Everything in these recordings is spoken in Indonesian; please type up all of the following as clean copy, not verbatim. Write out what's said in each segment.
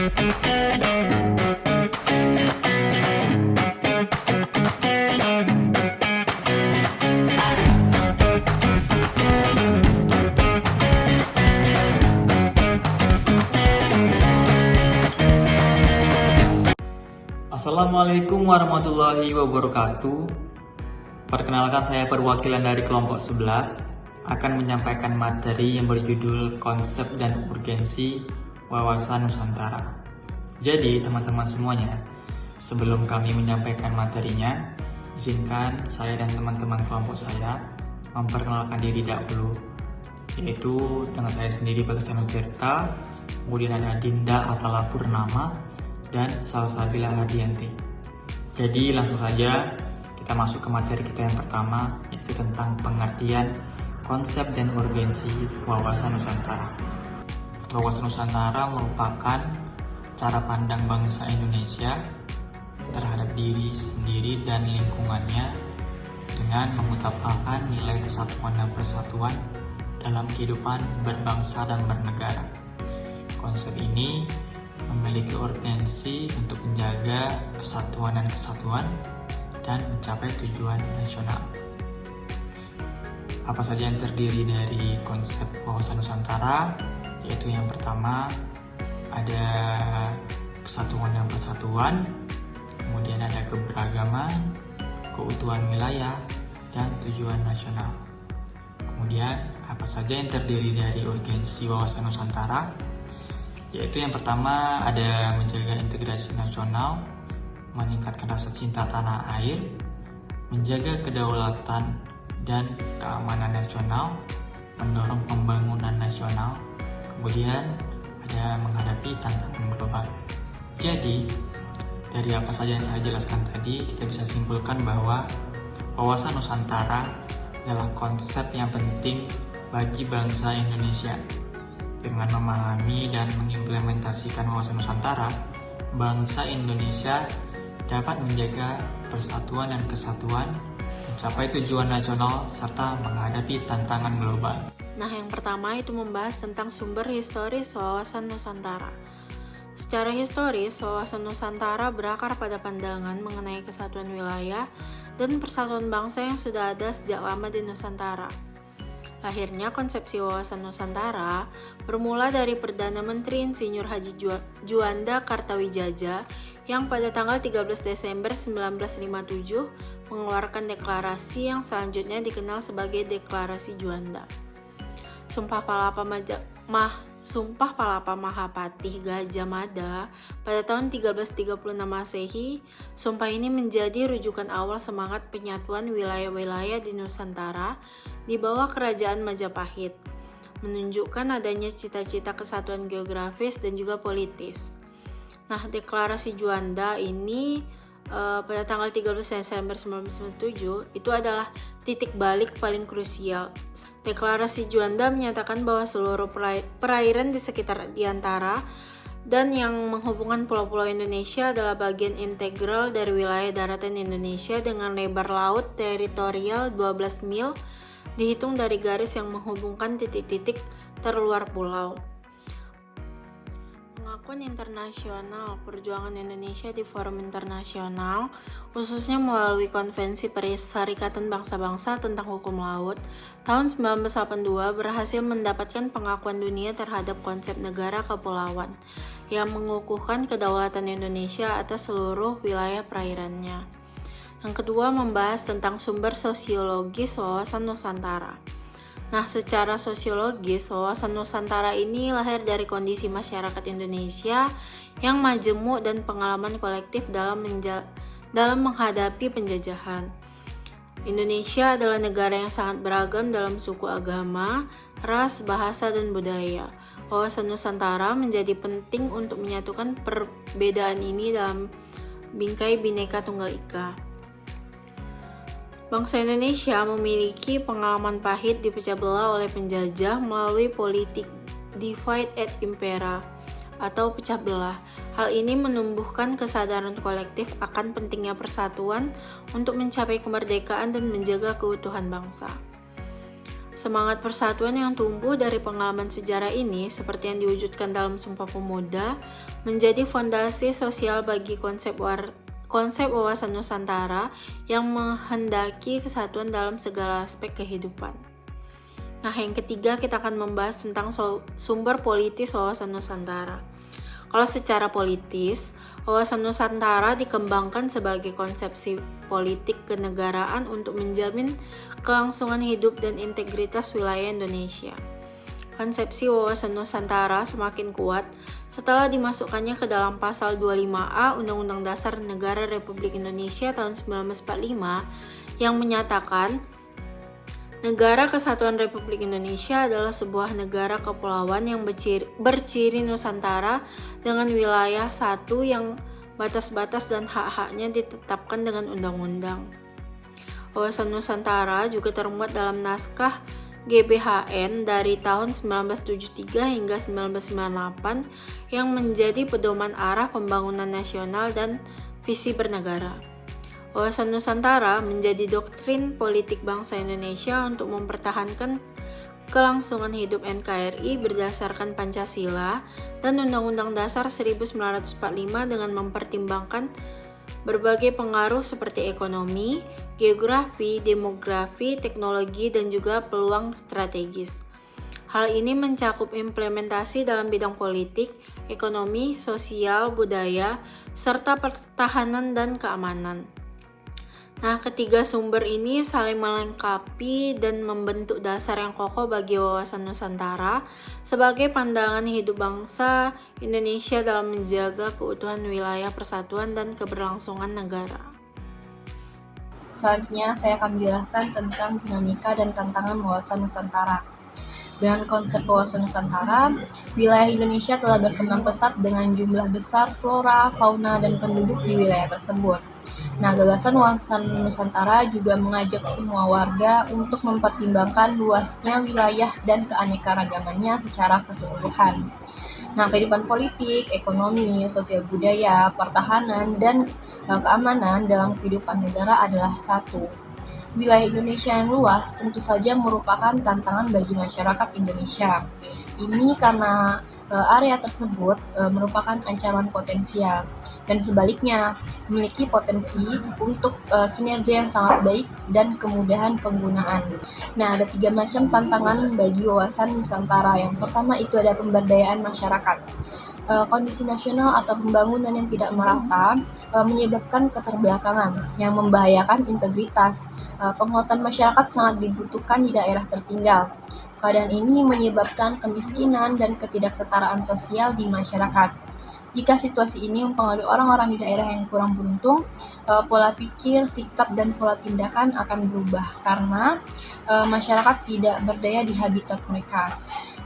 Assalamualaikum warahmatullahi wabarakatuh. Perkenalkan, saya perwakilan dari kelompok 11 akan menyampaikan materi yang berjudul konsep dan urgensi wawasan Nusantara. Jadi teman-teman semuanya, sebelum kami menyampaikan materinya, izinkan saya dan teman-teman kelompok saya memperkenalkan diri dahulu, yaitu dengan saya sendiri Bagasano Tirta, kemudian ada Dinda Atala Purnama, dan Salsabila Hardianti. Jadi langsung saja kita masuk ke materi kita yang pertama, yaitu tentang pengertian konsep dan urgensi wawasan Nusantara. Wawasan Nusantara merupakan cara pandang bangsa Indonesia terhadap diri sendiri dan lingkungannya dengan mengutamakan nilai kesatuan dan persatuan dalam kehidupan berbangsa dan bernegara. Konsep ini memiliki urgensi untuk menjaga kesatuan dan mencapai tujuan nasional. Apa saja yang terdiri dari konsep wawasan Nusantara? Yaitu yang pertama ada kesatuan dan persatuan, kemudian ada keberagaman, keutuhan wilayah, dan tujuan nasional. Kemudian apa saja yang terdiri dari urgensi wawasan Nusantara? Yaitu yang pertama ada menjaga integrasi nasional, meningkatkan rasa cinta tanah air, menjaga kedaulatan dan keamanan nasional, mendorong pembangunan nasional, kemudian ada menghadapi tantangan global. Jadi, dari apa saja yang saya jelaskan tadi, kita bisa simpulkan bahwa wawasan Nusantara adalah konsep yang penting bagi bangsa Indonesia. Dengan memahami dan mengimplementasikan wawasan Nusantara, bangsa Indonesia dapat menjaga persatuan dan kesatuan, mencapai tujuan nasional, serta menghadapi tantangan global. Nah, yang pertama itu membahas tentang sumber historis wawasan Nusantara. Secara historis, wawasan Nusantara berakar pada pandangan mengenai kesatuan wilayah dan persatuan bangsa yang sudah ada sejak lama di Nusantara. Lahirnya konsepsi wawasan Nusantara bermula dari Perdana Menteri Insinyur Haji Juanda Kartawijaya yang pada tanggal 13 Desember 1957 mengeluarkan deklarasi yang selanjutnya dikenal sebagai Deklarasi Juanda. Sumpah Palapa Mahapatih Gajah Mada pada tahun 1336 Masehi. Sumpah ini menjadi rujukan awal semangat penyatuan wilayah-wilayah di Nusantara di bawah kerajaan Majapahit, menunjukkan adanya cita-cita kesatuan geografis dan juga politis. Nah, Deklarasi Juanda ini pada tanggal 13 Desember 1997 itu adalah titik balik paling krusial. Deklarasi Juanda menyatakan bahwa seluruh perairan di sekitar diantara dan yang menghubungkan pulau-pulau Indonesia adalah bagian integral dari wilayah daratan Indonesia dengan lebar laut teritorial 12 mil dihitung dari garis yang menghubungkan titik-titik terluar pulau. Pengakuan internasional perjuangan Indonesia di forum internasional, khususnya melalui Konvensi Perserikatan Bangsa-Bangsa tentang Hukum Laut tahun 1982 berhasil mendapatkan pengakuan dunia terhadap konsep negara kepulauan yang mengukuhkan kedaulatan Indonesia atas seluruh wilayah perairannya. Yang kedua, membahas tentang sumber sosiologis wawasan Nusantara. Nah, secara sosiologis, wawasan Nusantara ini lahir dari kondisi masyarakat Indonesia yang majemuk dan pengalaman kolektif dalam menghadapi penjajahan. Indonesia adalah negara yang sangat beragam dalam suku, agama, ras, bahasa, dan budaya. Wawasan Nusantara menjadi penting untuk menyatukan perbedaan ini dalam bingkai Bhinneka Tunggal Ika. Bangsa Indonesia memiliki pengalaman pahit dipecah belah oleh penjajah melalui politik divide et impera atau pecah belah. Hal ini menumbuhkan kesadaran kolektif akan pentingnya persatuan untuk mencapai kemerdekaan dan menjaga keutuhan bangsa. Semangat persatuan yang tumbuh dari pengalaman sejarah ini, seperti yang diwujudkan dalam Sumpah Pemuda, menjadi fondasi sosial bagi konsep wawasan Nusantara yang menghendaki kesatuan dalam segala aspek kehidupan. Nah, yang ketiga kita akan membahas tentang sumber politis wawasan Nusantara. Kalau secara politis, wawasan Nusantara dikembangkan sebagai konsepsi politik kenegaraan untuk menjamin kelangsungan hidup dan integritas wilayah Indonesia. Konsepsi wawasan Nusantara semakin kuat setelah dimasukkannya ke dalam pasal 25A Undang-Undang Dasar Negara Republik Indonesia tahun 1945 yang menyatakan Negara Kesatuan Republik Indonesia adalah sebuah negara kepulauan yang berciri Nusantara dengan wilayah satu yang batas-batas dan hak-haknya ditetapkan dengan undang-undang. Wawasan Nusantara juga termuat dalam naskah GBHN dari tahun 1973 hingga 1998 yang menjadi pedoman arah pembangunan nasional dan visi bernegara. Wawasan Nusantara menjadi doktrin politik bangsa Indonesia untuk mempertahankan kelangsungan hidup NKRI berdasarkan Pancasila dan Undang-Undang Dasar 1945 dengan mempertimbangkan berbagai pengaruh seperti ekonomi, geografi, demografi, teknologi, dan juga peluang strategis. Hal ini mencakup implementasi dalam bidang politik, ekonomi, sosial, budaya, serta pertahanan dan keamanan. Nah, ketiga sumber ini saling melengkapi dan membentuk dasar yang kokoh bagi wawasan Nusantara sebagai pandangan hidup bangsa Indonesia dalam menjaga keutuhan wilayah persatuan dan keberlangsungan negara. Selanjutnya, saya akan menjelaskan tentang dinamika dan tantangan wawasan Nusantara. Dengan konsep wawasan Nusantara, wilayah Indonesia telah berkembang pesat dengan jumlah besar flora, fauna, dan penduduk di wilayah tersebut. Nah, gagasan wawasan Nusantara juga mengajak semua warga untuk mempertimbangkan luasnya wilayah dan keanekaragamannya secara keseluruhan. Nah, kehidupan politik, ekonomi, sosial budaya, pertahanan, dan keamanan dalam kehidupan negara adalah satu. Wilayah Indonesia yang luas tentu saja merupakan tantangan bagi masyarakat Indonesia. Ini karena area tersebut merupakan ancaman potensial dan sebaliknya memiliki potensi untuk kinerja yang sangat baik dan kemudahan penggunaan. Nah, ada 3 macam tantangan bagi wawasan Nusantara. Yang pertama itu ada pemberdayaan masyarakat. Kondisi nasional atau pembangunan yang tidak merata menyebabkan keterbelakangan yang membahayakan integritas. Penguatan masyarakat sangat dibutuhkan di daerah tertinggal. Keadaan ini menyebabkan kemiskinan dan ketidaksetaraan sosial di masyarakat. Jika situasi ini mempengaruhi orang-orang di daerah yang kurang beruntung, pola pikir, sikap, dan pola tindakan akan berubah karena masyarakat tidak berdaya di habitat mereka.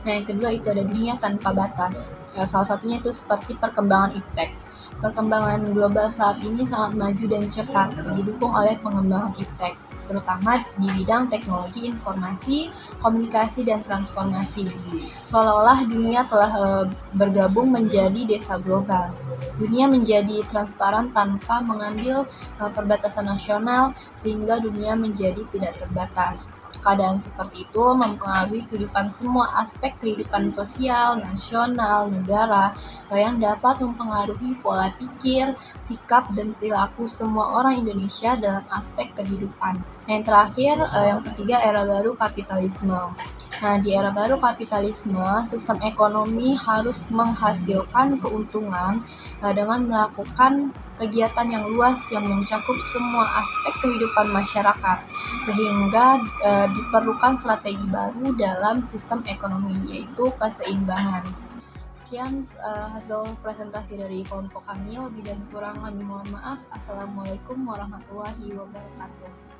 Nah, yang kedua itu ada dunia tanpa batas. Salah satunya itu seperti perkembangan iptek. Perkembangan global saat ini sangat maju dan cepat, didukung oleh pengembangan iptek, terutama di bidang teknologi informasi, komunikasi, dan transformasi. Seolah-olah dunia telah bergabung menjadi desa global. Dunia menjadi transparan tanpa mengambil perbatasan nasional, sehingga dunia menjadi tidak terbatas. Keadaan seperti itu mempengaruhi kehidupan semua aspek kehidupan sosial, nasional, negara, yang dapat mempengaruhi pola pikir, sikap, dan perilaku semua orang Indonesia dalam aspek kehidupan. Yang terakhir, yang ketiga, era baru kapitalisme. Nah, di era baru kapitalisme, sistem ekonomi harus menghasilkan keuntungan dengan melakukan kegiatan yang luas yang mencakup semua aspek kehidupan masyarakat, sehingga diperlukan strategi baru dalam sistem ekonomi, yaitu keseimbangan. Sekian hasil presentasi dari kelompok kami, lebih dan kurang kami mohon maaf. Assalamualaikum warahmatullahi wabarakatuh.